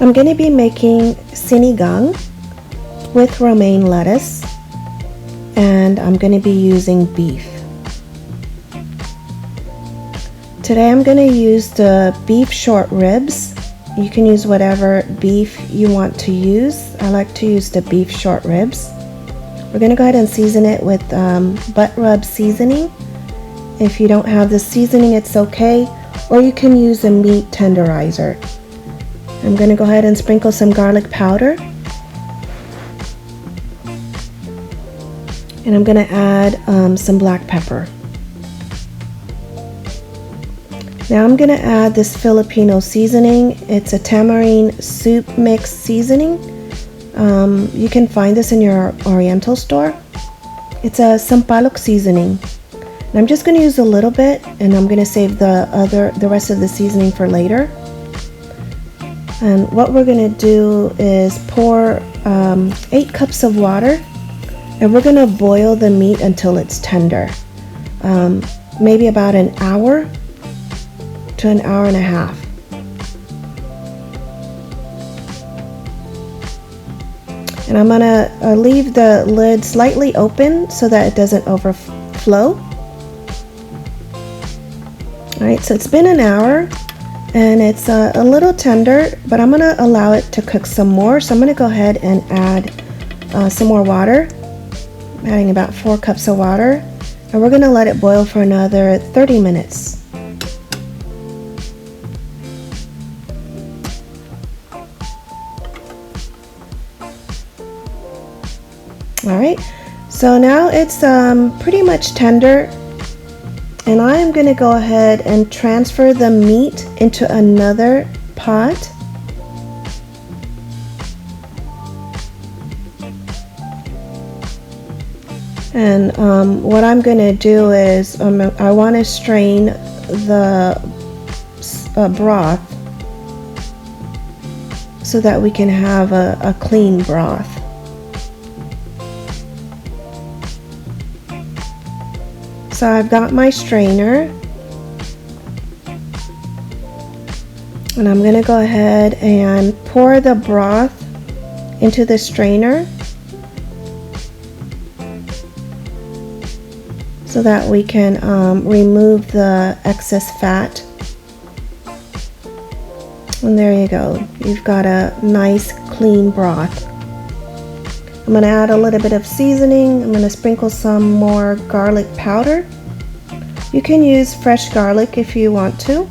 I'm going to be making sinigang with romaine lettuce, and I'm going to be using beef. Today I'm going to use the beef short ribs. You can use whatever beef you want to use. I like to use the beef short ribs. We're going to go ahead and season it with butt rub seasoning. If you don't have the seasoning, it's okay, or you can use a meat tenderizer. I'm going to go ahead and sprinkle some garlic powder. And I'm going to add some black pepper. Now I'm going to add this Filipino seasoning. It's a tamarind soup mix seasoning. You can find this in your Oriental store. It's a sampalok seasoning. And I'm just going to use a little bit, and I'm going to save the rest of the seasoning for later. And what we're going to do is pour 8 cups of water, and we're going to boil the meat until it's tender. Maybe about an hour to an hour and a half. And I'm going to leave the lid slightly open so that it doesn't overflow. Alright, so it's been an hour and it's a little tender, but I'm going to allow it to cook some more. So I'm going to go ahead and add some more water. I'm adding about 4 cups of water, and we're going to let it boil for another 30 minutes. Alright, so now it's pretty much tender, and I'm going to go ahead and transfer the meat into another pot. And what I'm going to do is I want to strain the broth so that we can have a clean broth. So I've got my strainer, and I'm going to go ahead and pour the broth into the strainer so that we can remove the excess fat. And there you go. You've got a nice clean broth. I'm going to add a little bit of seasoning. I'm going to sprinkle some more garlic powder. You can use fresh garlic if you want to.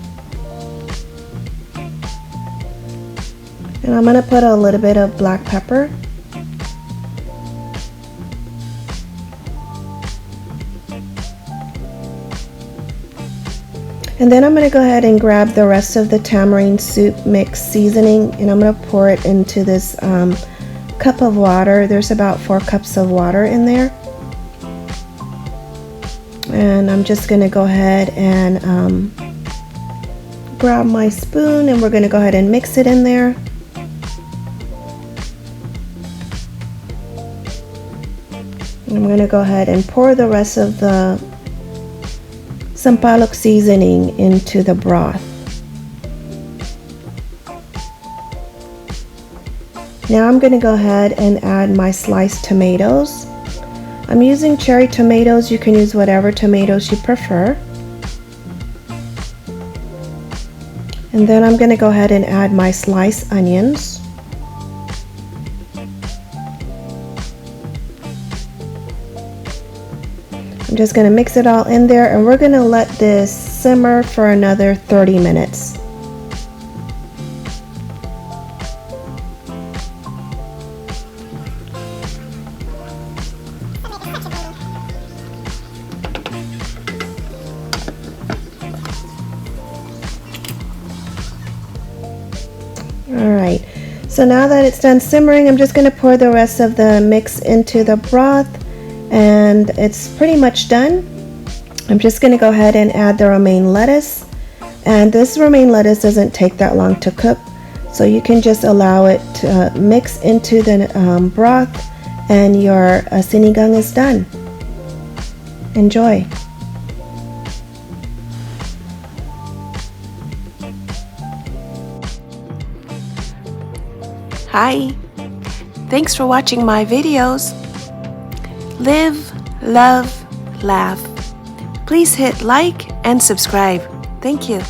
And I'm going to put a little bit of black pepper. And then I'm going to go ahead and grab the rest of the tamarind soup mix seasoning, and I'm going to pour it into this cup of water. There's about 4 cups of water in there. And I'm just going to go ahead and grab my spoon, and we're going to go ahead and mix it in there. And I'm going to go ahead and pour the rest of the sampalok seasoning into the broth. Now I'm going to go ahead and add my sliced tomatoes. I'm using cherry tomatoes. You can use whatever tomatoes you prefer. And then I'm going to go ahead and add my sliced onions. I'm just going to mix it all in there, and we're going to let this simmer for another 30 minutes. Alright, so now that it's done simmering, I'm just going to pour the rest of the mix into the broth, and it's pretty much done. I'm just going to go ahead and add the romaine lettuce, and this romaine lettuce doesn't take that long to cook, so you can just allow it to mix into the broth, and your sinigang is done. Enjoy. Hi! Thanks for watching my videos. Live, love, laugh. Please hit like and subscribe. Thank you.